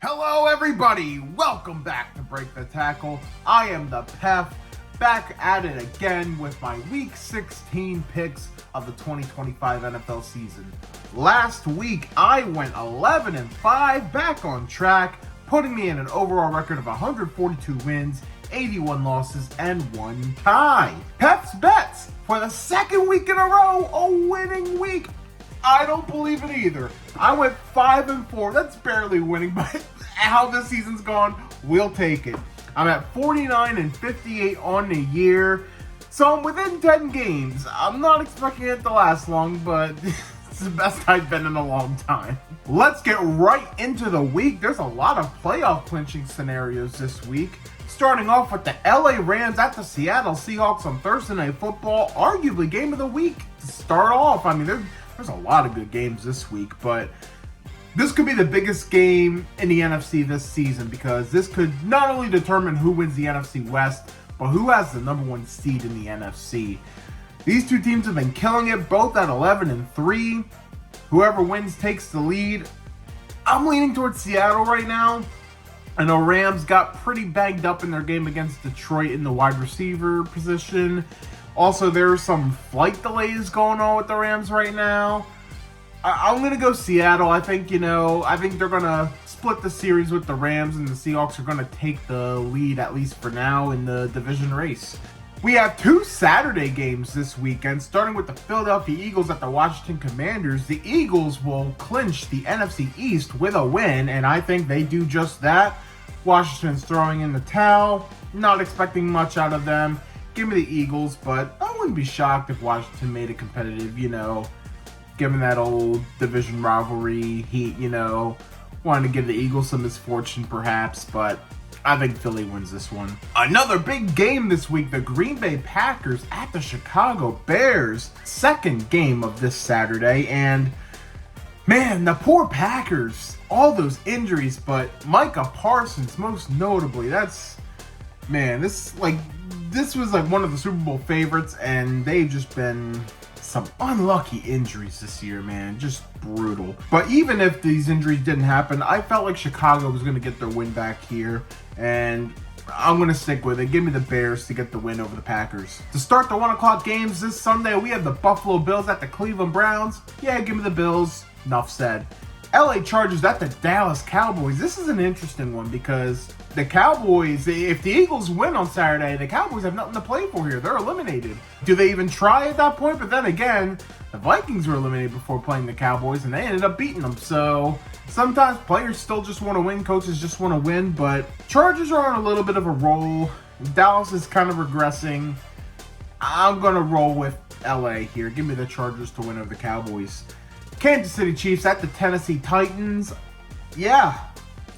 Hello everybody, welcome back to Break the Tackle. I am the Pef, back at it again with my Week 16 picks of the 2025 NFL season. Last week, I went 11-5, back on track, putting me in an overall record of 142 wins, 81 losses, and 1 tie. Pef's Bets, for the second week in a row, a winning week. I don't believe it either. I went 5-4. That's barely winning, but how this season's gone, we'll take it. I'm at 49-58 on the year, so I'm within 10 games. I'm not expecting it to last long, but it's the best I've been in a long time. Let's get right into the week. There's a lot of playoff clinching scenarios this week. Starting off with the LA Rams at the Seattle Seahawks on Thursday Night Football, arguably game of the week to start off. I mean, there's a lot of good games this week, but this could be the biggest game in the NFC this season because this could not only determine who wins the NFC West, but who has the number one seed in the NFC. These two teams have been killing it, both at 11-3. Whoever wins takes the lead. I'm leaning towards Seattle right now. I know Rams got pretty banged up in their game against Detroit in the wide receiver position. Also, there's some flight delays going on with the Rams right now. I'm going to go Seattle. I think they're going to split the series with the Rams, and the Seahawks are going to take the lead, at least for now, in the division race. We have two Saturday games this weekend, starting with the Philadelphia Eagles at the Washington Commanders. The Eagles will clinch the NFC East with a win, and I think they do just that. Washington's throwing in the towel. Not expecting much out of them. Give me the Eagles, but I wouldn't be shocked if Washington made it competitive, given that old division rivalry, heat, wanted to give the Eagles some misfortune perhaps, but I think Philly wins this one. Another big game this week, the Green Bay Packers at the Chicago Bears. Second game of this Saturday, and man, the poor Packers, all those injuries, but Micah Parsons most notably, this was like one of the Super Bowl favorites, and they've just been some unlucky injuries this year, man. Just brutal. But even if these injuries didn't happen, I felt like Chicago was going to get their win back here, and I'm going to stick with it. Give me the Bears to get the win over the Packers. To start the 1 o'clock games this Sunday, we have the Buffalo Bills at the Cleveland Browns. Yeah, give me the Bills. Enough said. LA Chargers at the Dallas Cowboys. This is an interesting one because the Cowboys, if the Eagles win on Saturday, the Cowboys have nothing to play for here. They're eliminated. Do they even try at that point? But then again, the Vikings were eliminated before playing the Cowboys, and they ended up beating them. So sometimes players still just want to win. Coaches just want to win. But Chargers are on a little bit of a roll. Dallas is kind of regressing. I'm going to roll with LA here. Give me the Chargers to win over the Cowboys. Kansas City Chiefs at the Tennessee Titans. Yeah,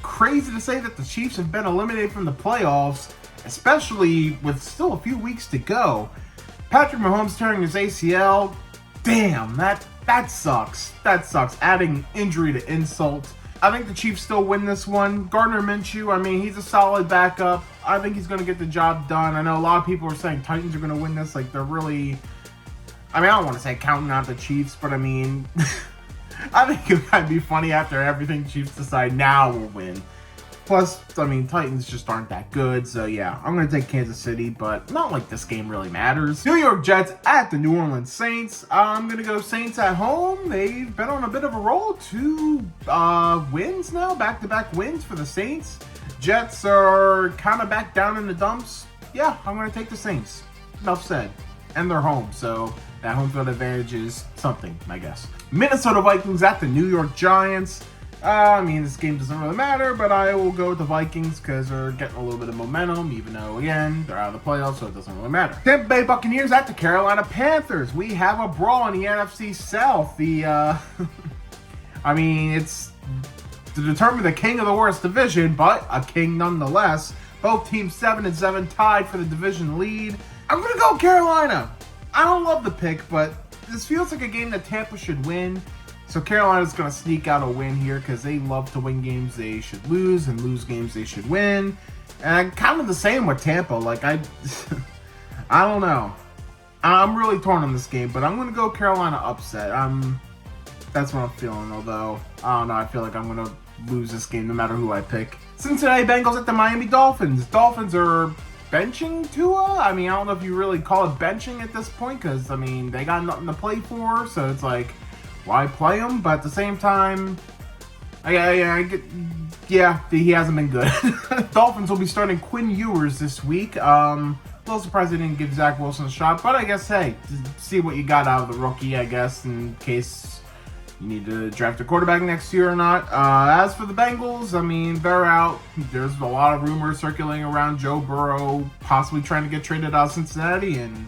crazy to say that the Chiefs have been eliminated from the playoffs, especially with still a few weeks to go. Patrick Mahomes tearing his ACL. Damn, that sucks. That sucks. Adding injury to insult. I think the Chiefs still win this one. Gardner Minshew, he's a solid backup. I think he's going to get the job done. I know a lot of people are saying Titans are going to win this. Like, they're really... I don't want to say counting out the Chiefs, but I think it might be funny after everything Chiefs decide now will win. Plus, Titans just aren't that good, so yeah, I'm going to take Kansas City, but not like this game really matters. New York Jets at the New Orleans Saints. I'm going to go Saints at home. They've been on a bit of a roll. 2 wins now, back-to-back wins for the Saints. Jets are kind of back down in the dumps. Yeah, I'm going to take the Saints. Enough said. And they're home, so that home field advantage is something, I guess. Minnesota Vikings at the New York Giants. This game doesn't really matter, but I will go with the Vikings because they're getting a little bit of momentum, even though, again, they're out of the playoffs, so it doesn't really matter. Tampa Bay Buccaneers at the Carolina Panthers. We have a brawl in the NFC South. It's to determine the king of the worst division, but a king nonetheless. Both teams 7-7 tied for the division lead. I'm going to go Carolina. I don't love the pick, but this feels like a game that Tampa should win. So Carolina's going to sneak out a win here because they love to win games they should lose and lose games they should win. And kind of the same with Tampa. I don't know. I'm really torn on this game, but I'm going to go Carolina upset. That's what I'm feeling, although, I don't know, I feel like I'm going to lose this game no matter who I pick. Cincinnati Bengals at the Miami Dolphins. Dolphins are benching Tua. I mean, I don't know if you really call it benching at this point because, I mean, they got nothing to play for, so it's like, why play him? But at the same time, he hasn't been good. Dolphins will be starting Quinn Ewers this week. A little surprised they didn't give Zach Wilson a shot, but I guess, hey, see what you got out of the rookie, I guess, in case you need to draft a quarterback next year or not. As for the Bengals, I mean, they're out. There's a lot of rumors circulating around Joe Burrow possibly trying to get traded out of Cincinnati, and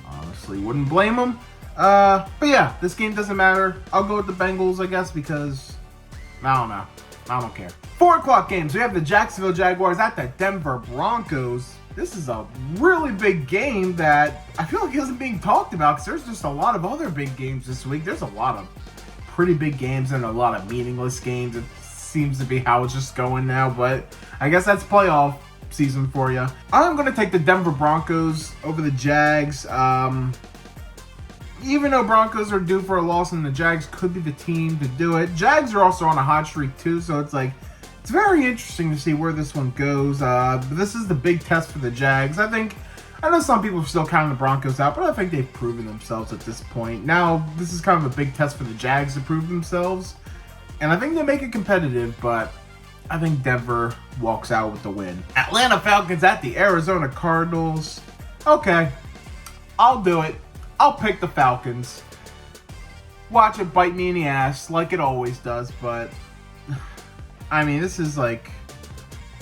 honestly, wouldn't blame him. But yeah, this game doesn't matter. I'll go with the Bengals, I guess, because I don't know. I don't care. 4 o'clock games. We have the Jacksonville Jaguars at the Denver Broncos. This is a really big game that I feel like isn't being talked about because there's just a lot of other big games this week. There's a lot of pretty big games and a lot of meaningless games. It seems to be how it's just going now, but I guess that's playoff season for you. I'm going to take the Denver Broncos over the Jags. Even though Broncos are due for a loss and the Jags could be the team to do it, Jags are also on a hot streak too, so it's like, it's very interesting to see where this one goes. This is the big test for the Jags. I know some people are still counting the Broncos out, but I think they've proven themselves at this point. Now, this is kind of a big test for the Jags to prove themselves, and I think they make it competitive, but I think Denver walks out with the win. Atlanta Falcons at the Arizona Cardinals. Okay, I'll do it. I'll pick the Falcons. Watch it bite me in the ass like it always does, but I mean, this is like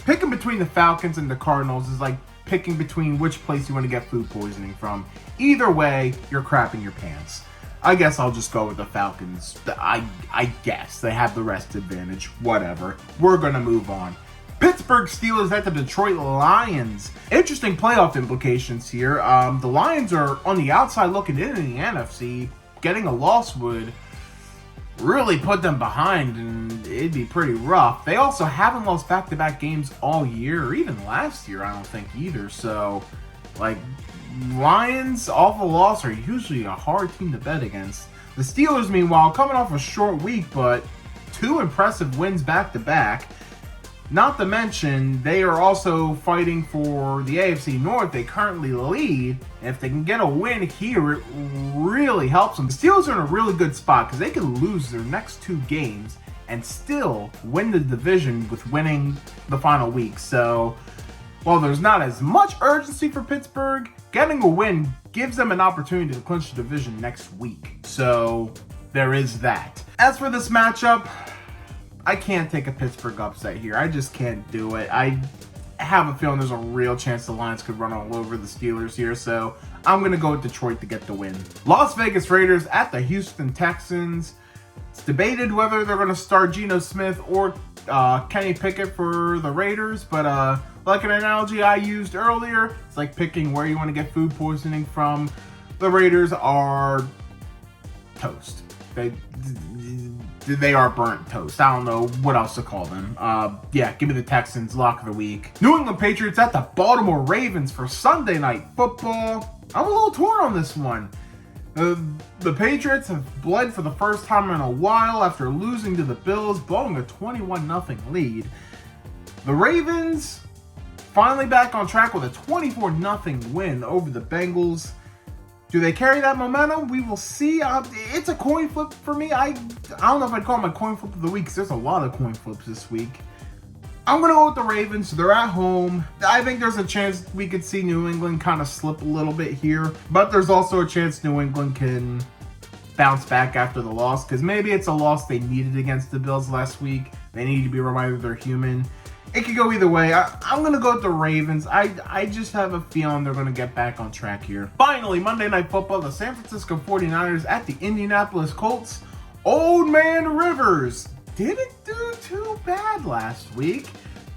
picking between the Falcons and the Cardinals is like picking between which place you want to get food poisoning from. Either way, you're crapping your pants. I guess I'll just go with the Falcons. I guess they have the rest advantage. Whatever. We're gonna move on. Pittsburgh Steelers at the Detroit Lions. Interesting playoff implications here. The Lions are on the outside looking in the NFC. Getting a loss would really put them behind, and it'd be pretty rough. They also haven't lost back-to-back games all year, or even last year, I don't think either. So, like, Lions off a loss are usually a hard team to bet against. The Steelers, meanwhile, coming off a short week, but 2 impressive wins back-to-back. Not to mention, they are also fighting for the AFC North. They currently lead. And if they can get a win here, it really helps them. The Steelers are in a really good spot because they can lose their next 2 games and still win the division with winning the final week. So, while there's not as much urgency for Pittsburgh, getting a win gives them an opportunity to clinch the division next week. So, there is that. As for this matchup, I can't take a Pittsburgh upset here. I just can't do it. I have a feeling there's a real chance the Lions could run all over the Steelers here, so I'm going to go with Detroit to get the win. Las Vegas Raiders at the Houston Texans. It's debated whether they're going to start Geno Smith or Kenny Pickett for the Raiders, but like an analogy I used earlier, it's like picking where you want to get food poisoning from. The Raiders are toast. They are burnt toast. I don't know what else to call them. Yeah, give me the Texans, lock of the week. New England Patriots at the Baltimore Ravens for Sunday Night Football. I'm a little torn on this one. The Patriots have bled for the first time in a while after losing to the Bills, blowing a 21-0 lead. The Ravens finally back on track with a 24-0 win over the Bengals. Do they carry that momentum? We will see. It's a coin flip for me. I don't know if I'd call it my coin flip of the week because there's a lot of coin flips this week. I'm going to go with the Ravens. They're at home. I think there's a chance we could see New England kind of slip a little bit here. But there's also a chance New England can bounce back after the loss because maybe it's a loss they needed against the Bills last week. They need to be reminded they're human. It could go either way. I'm going to go with the Ravens. I just have a feeling they're going to get back on track here. Finally, Monday Night Football, the San Francisco 49ers at the Indianapolis Colts. Old Man Rivers didn't do too bad last week.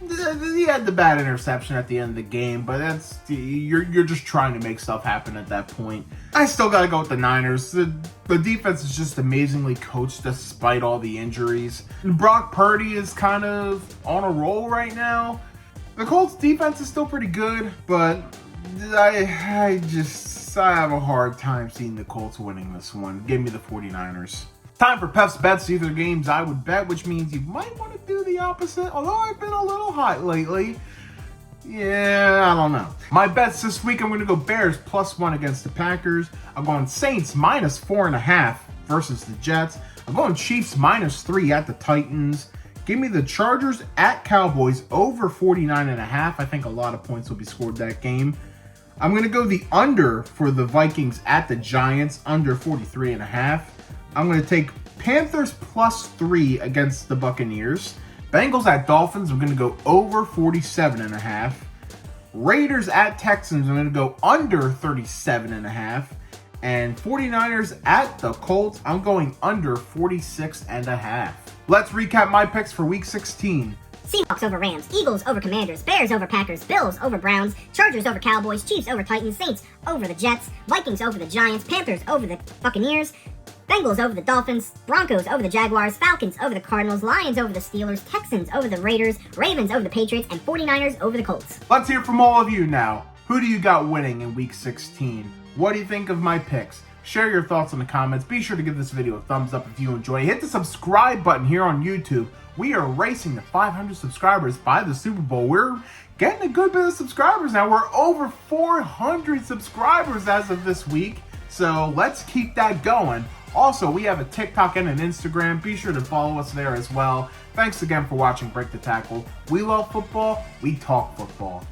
He had the bad interception at the end of the game, but that's you're just trying to make stuff happen at that point. I still got to go with the Niners. The defense is just amazingly coached despite all the injuries. Brock Purdy is kind of on a roll right now. The Colts defense is still pretty good, but I have a hard time seeing the Colts winning this one. Give me the 49ers. Time for Pef's bets. These are games I would bet, which means you might want to do the opposite, although I've been a little hot lately. Yeah, I don't know. My bets this week, I'm going to go Bears +1 against the Packers. I'm going Saints -4.5 versus the Jets. I'm going Chiefs -3 at the Titans. Give me the Chargers at Cowboys over 49.5. I think a lot of points will be scored that game. I'm going to go the under for the Vikings at the Giants, under 43.5. I'm going to take Panthers +3 against the Buccaneers. Bengals at Dolphins, I'm going to go over 47.5. Raiders at Texans, I'm going to go under 37.5. And 49ers at the Colts, I'm going under 46.5. Let's recap my picks for Week 16. Seahawks over Rams, Eagles over Commanders, Bears over Packers, Bills over Browns, Chargers over Cowboys, Chiefs over Titans, Saints over the Jets, Vikings over the Giants, Panthers over the Buccaneers, Bengals over the Dolphins, Broncos over the Jaguars, Falcons over the Cardinals, Lions over the Steelers, Texans over the Raiders, Ravens over the Patriots, and 49ers over the Colts. Let's hear from all of you now. Who do you got winning in Week 16? What do you think of my picks? Share your thoughts in the comments. Be sure to give this video a thumbs up if you enjoy. Hit the subscribe button here on YouTube. We are racing to 500 subscribers by the Super Bowl. We're getting a good bit of subscribers now. We're over 400 subscribers as of this week. So let's keep that going. Also, we have a TikTok and an Instagram. Be sure to follow us there as well. Thanks again for watching Break the Tackle. We love football. We talk football.